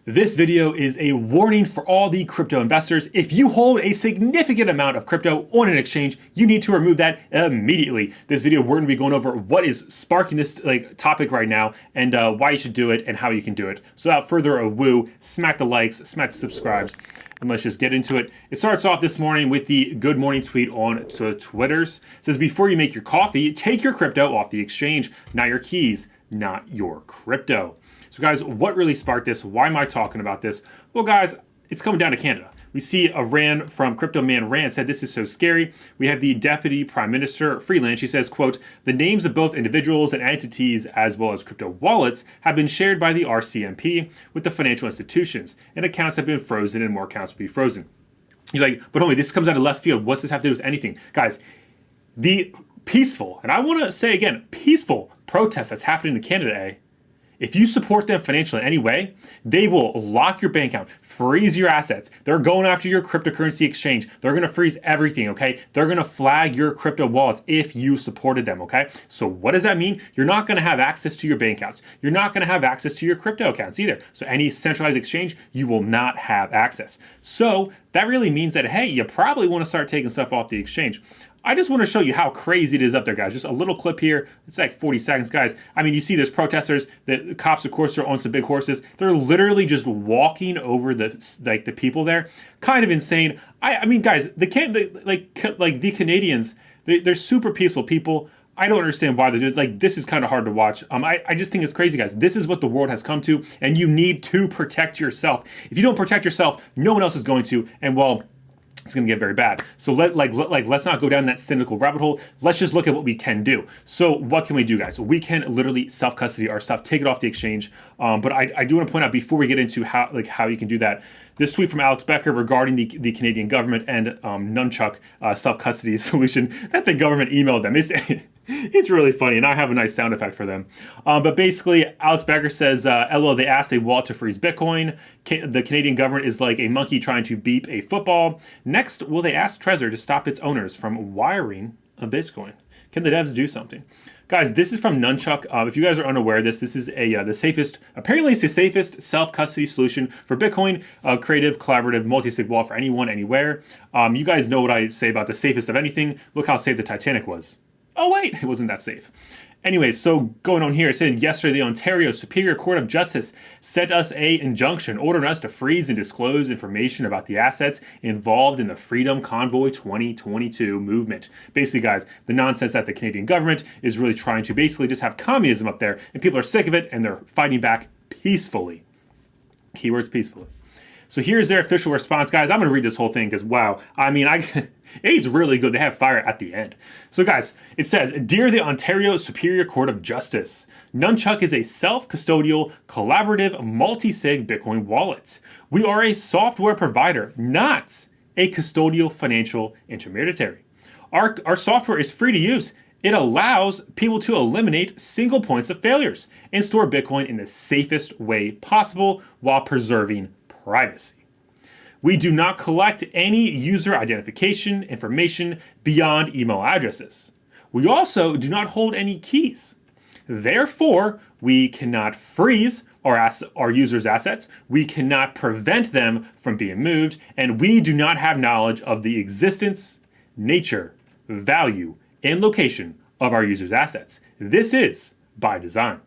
This video is a warning for all the crypto investors. If you hold a significant amount of crypto on an exchange, you need to remove that immediately. This video, we're gonna be going over what is sparking this topic right now and why you should do it and how you can do it. So without further ado, smack the likes, smack the subscribes, and let's just get into it. It starts off this morning with the good morning tweet on Twitters. It says, before you make your coffee, take your crypto off the exchange, not your keys, not your crypto. So guys, what really sparked this? Why am I talking about this? Well guys, it's coming down to Canada. We see a Rand from Crypto Man Rand said this is so scary. We have the Deputy Prime Minister Freeland. She says, quote, the names of both individuals and entities as well as crypto wallets have been shared by the RCMP with the financial institutions, and accounts have been frozen and more accounts will be frozen. You're like, but homie, this comes out of left field. What's this have to do with anything? Guys, the peaceful, and I want to say again, peaceful protest that's happening in Canada today, if you support them financially in any way, they will lock your bank account, freeze your assets. They're going after your cryptocurrency exchange. They're going to freeze everything, okay? They're going to flag your crypto wallets if you supported them, okay? So what does that mean? You're not going to have access to your bank accounts. You're not going to have access to your crypto accounts either. So any centralized exchange, you will not have access. So that really means that, hey, you probably want to start taking stuff off the exchange. I just want to show you how crazy it is up there, guys. Just a little clip here. It's like 40 seconds, guys. I mean, you see there's protesters. The cops, of course, are on some big horses. They're literally just walking over the people there. Kind of insane. I mean, guys, the Canadians, they're super peaceful people. I don't understand why they do it. Like, this is kind of hard to watch. I just think it's crazy, guys. This is what the world has come to, and you need to protect yourself. If you don't protect yourself, no one else is going to, and well, it's going to get very bad. So let's not go down that cynical rabbit hole. Let's just look at what we can do. So what can we do, guys? We can literally self-custody our stuff, take it off the exchange. But I do want to point out before we get into how you can do that, this tweet from Alex Becker regarding the Canadian government and Nunchuck self-custody solution that the government emailed them. It's really funny, and I have a nice sound effect for them. But basically, Alex Becker says, LO, they asked a wallet to freeze Bitcoin. The Canadian government is like a monkey trying to beep a football. Next, will they ask Trezor to stop its owners from wiring a Bitcoin? Can the devs do something? Guys, this is from Nunchuck. If you guys are unaware of this, this is the safest, apparently it's the safest self-custody solution for Bitcoin, creative, collaborative, multi-sig wallet for anyone, anywhere. You guys know what I say about the safest of anything. Look how safe the Titanic was. Oh wait, it wasn't that safe. Anyways, so going on here, it said yesterday the Ontario Superior Court of Justice sent us an injunction ordering us to freeze and disclose information about the assets involved in the Freedom Convoy 2022 movement. Basically, guys, the nonsense that the Canadian government is really trying to basically just have communism up there, and people are sick of it, and they're fighting back peacefully. Keywords peacefully. So here's their official response, guys. I'm going to read this whole thing because, wow, I mean, it's really good. They have fire at the end. So, guys, it says, Dear the Ontario Superior Court of Justice, Nunchuck is a self-custodial, collaborative, multi-sig Bitcoin wallet. We are a software provider, not a custodial financial intermediary. Our software is free to use. It allows people to eliminate single points of failures and store Bitcoin in the safest way possible while preserving privacy. We do not collect any user identification information beyond email addresses. We also do not hold any keys. Therefore, we cannot freeze our users' assets, we cannot prevent them from being moved, and we do not have knowledge of the existence, nature, value, and location of our users' assets. This is by design.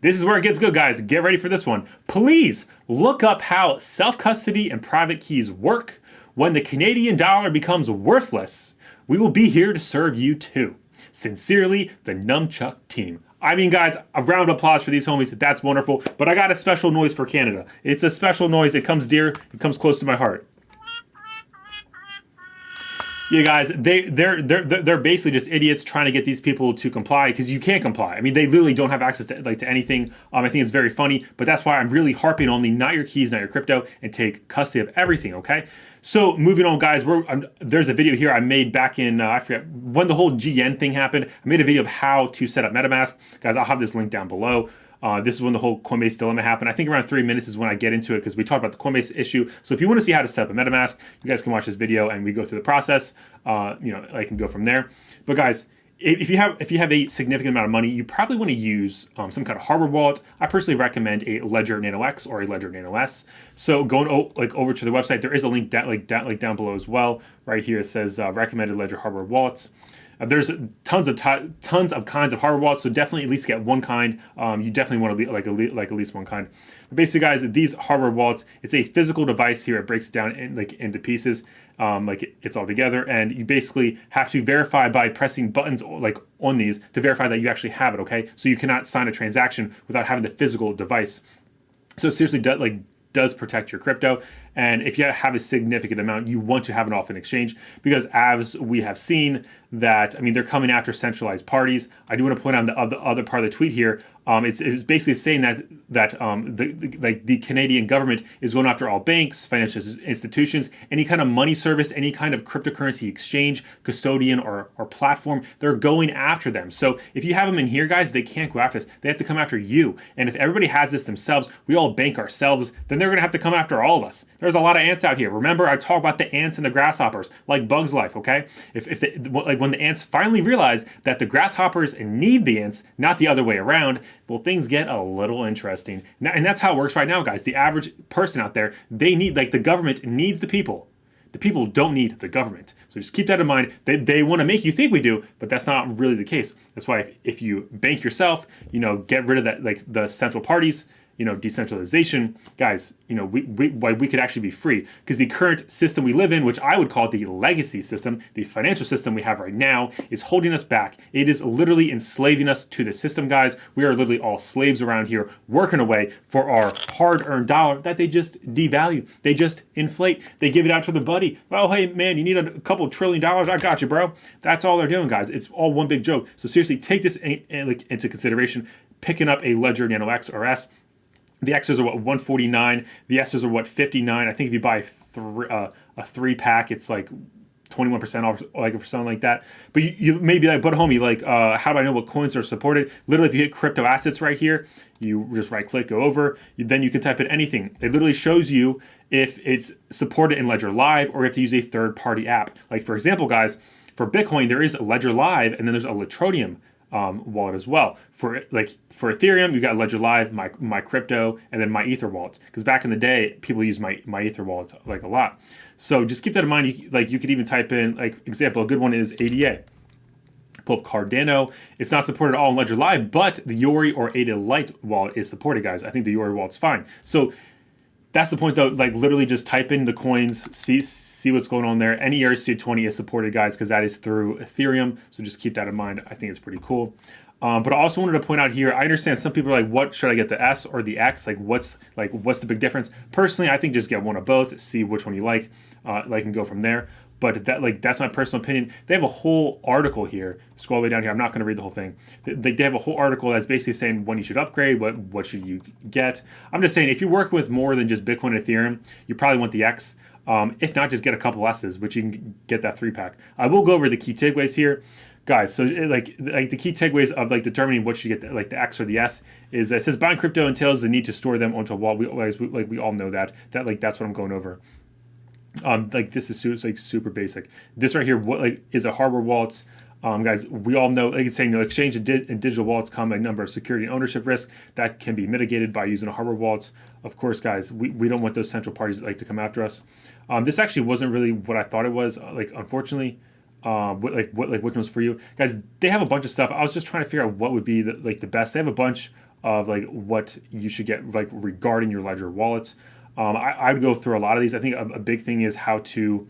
This is where it gets good, guys. Get ready for this one. Please look up how self-custody and private keys work. When the Canadian dollar becomes worthless, we will be here to serve you too. Sincerely, the Nunchuck team. I mean, guys, a round of applause for these homies. That's wonderful. But I got a special noise for Canada. It's a special noise. It comes dear. It comes close to my heart. Yeah, guys, they're basically just idiots trying to get these people to comply because you can't comply. I mean, they literally don't have access to anything. I think it's very funny, but that's why I'm really harping on the not your keys, not your crypto, and take custody of everything. Okay. So moving on, guys, there's a video here I made back in I forget when the whole GN thing happened. I made a video of how to set up MetaMask, guys. I'll have this link down below. This is when the whole Coinbase dilemma happened. I think around 3 minutes is when I get into it because we talked about the Coinbase issue. So if you want to see how to set up a MetaMask, you guys can watch this video and we go through the process. I can go from there. But guys, if you have a significant amount of money, you probably want to use some kind of hardware wallet. I personally recommend a Ledger Nano X or a Ledger Nano S. So going over to the website, there is a link down below as well. Right here it says recommended Ledger hardware wallets. There's tons of kinds of hardware wallets, so definitely at least get one kind. You definitely want to at least one kind. But basically, guys, these hardware wallets, it's a physical device here. It breaks it down into pieces, it's all together, and you basically have to verify by pressing buttons on these to verify that you actually have it. Okay, so you cannot sign a transaction without having the physical device. So seriously, does protect your crypto. And if you have a significant amount, you want to have it off an exchange, because as we have seen that, I mean, they're coming after centralized parties. I do want to point out the other part of the tweet here. It's basically saying that the Canadian government is going after all banks, financial institutions, any kind of money service, any kind of cryptocurrency exchange, custodian, or platform. They're going after them. So if you have them in here, guys, they can't go after us. They have to come after you. And if everybody has this themselves, we all bank ourselves, then they're going to have to come after all of us. There's a lot of ants out here. Remember, I talk about the ants and the grasshoppers, like Bug's Life, okay? When the ants finally realize that the grasshoppers need the ants, not the other way around, well, things get a little interesting. And that's how it works right now, guys. The average person out there, they need, the government needs the people. The people don't need the government. So just keep that in mind. They want to make you think we do, but that's not really the case. That's why if you bank yourself, get rid of that, the central parties, decentralization, guys, we could actually be free, because the current system we live in, which I would call the legacy system, the financial system we have right now, is holding us back. It is literally enslaving us to the system, guys. We are literally all slaves around here, working away for our hard-earned dollar that they just devalue. They just inflate. They give it out to the buddy. Oh, hey, man, you need a couple $1 trillion? I got you, bro. That's all they're doing, guys. It's all one big joke. So seriously, take this into consideration, picking up a Ledger Nano X or S. The X's are 149. The S's are 59. I think if you buy a 3-pack, it's 21% off, for something like that. But you may be like, but homie, how do I know what coins are supported? Literally, if you hit crypto assets right here, you just right click, go over. Then you can type in anything. It literally shows you if it's supported in Ledger Live or if you use a third-party app. Like, for example, guys, for Bitcoin, there is Ledger Live, and then there's a Letronium wallet as well. For Ethereum, you got Ledger Live, my crypto, and then my Ether wallet. Because back in the day, people use my Ether wallet a lot. So just keep that in mind. You could even type in, example, a good one is ADA. Pull up Cardano. It's not supported at all in Ledger Live, but the Yori or ADA Lite wallet is supported, guys. I think the Yori wallet's fine. So that's the point, though. Literally just type in the coins, see what's going on there. Any ERC20 is supported, guys, because that is through Ethereum. So just keep that in mind. I think it's pretty cool. But I also wanted to point out here, I understand some people are like, what should I get, the S or the X? What's the big difference? Personally, I think just get one of both, see which one you like, and go from there. But that's my personal opinion. They have a whole article here. Scroll all the way down here. I'm not going to read the whole thing. They have a whole article that's basically saying when you should upgrade, what should you get. I'm just saying, if you're working with more than just Bitcoin and Ethereum, you probably want the X. If not, just get a couple S's, which you can get that 3-pack. I will go over the key takeaways here, guys. So the key takeaways of determining what you get, the X or the S, is it says buying crypto entails the need to store them onto a wallet. We all know that. That's what I'm going over. This is super basic. This right here, is a hardware wallets. Guys, we all know, it's saying, exchange and digital wallets come a number of security and ownership risks that can be mitigated by using a hardware wallets. Of course, guys, we don't want those central parties to come after us. This actually wasn't really what I thought it was. Unfortunately, which one's for you, guys? They have a bunch of stuff. I was just trying to figure out what would be the best. They have a bunch of what you should get regarding your Ledger wallets. I would go through a lot of these. I think a big thing is how to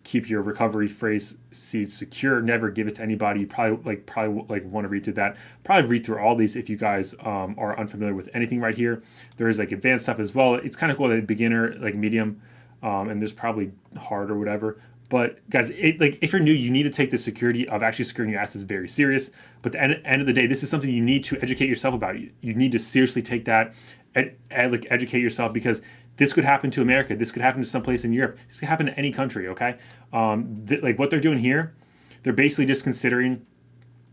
keep your recovery phrase seeds secure. Never give it to anybody. You probably want to read through that. Probably read through all these if you guys are unfamiliar with anything right here. There is advanced stuff as well. It's kind of cool, beginner, medium, and there's probably hard or whatever. But guys, if you're new, you need to take the security of actually securing your assets very serious. But at the end of the day, this is something you need to educate yourself about. You need to seriously take that and educate yourself, because this could happen to America. This could happen to someplace in Europe. This could happen to any country, okay? What they're doing here, they're basically just considering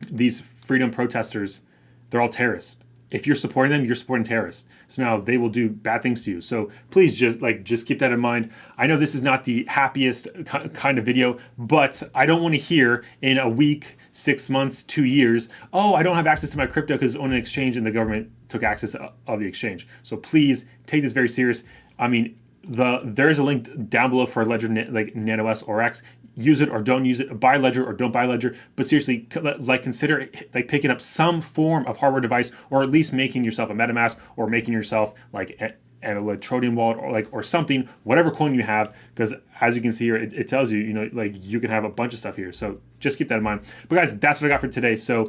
these freedom protesters, they're all terrorists. if you're supporting them, you're supporting terrorists. So now they will do bad things to you. So please just keep that in mind. I know this is not the happiest kind of video, but I don't want to hear in a week, 6 months, 2 years, oh, I don't have access to my crypto because it's on an exchange and the government took access of the exchange. So please take this very serious. I mean, there is a link down below for Ledger like Nano S or X. Use it or don't use it, buy Ledger or don't buy Ledger, but seriously, like consider like picking up some form of hardware device, or at least making yourself a MetaMask, or making yourself like an Electronium wallet, or something, whatever coin you have, because as you can see here, it tells you, like you can have a bunch of stuff here. So just keep that in mind. But guys, that's what I got for today. So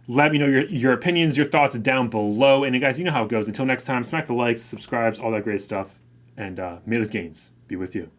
let me know your opinions, your thoughts down below. And guys, you know how it goes. Until next time, smack the likes, subscribes, all that great stuff, and may those gains be with you.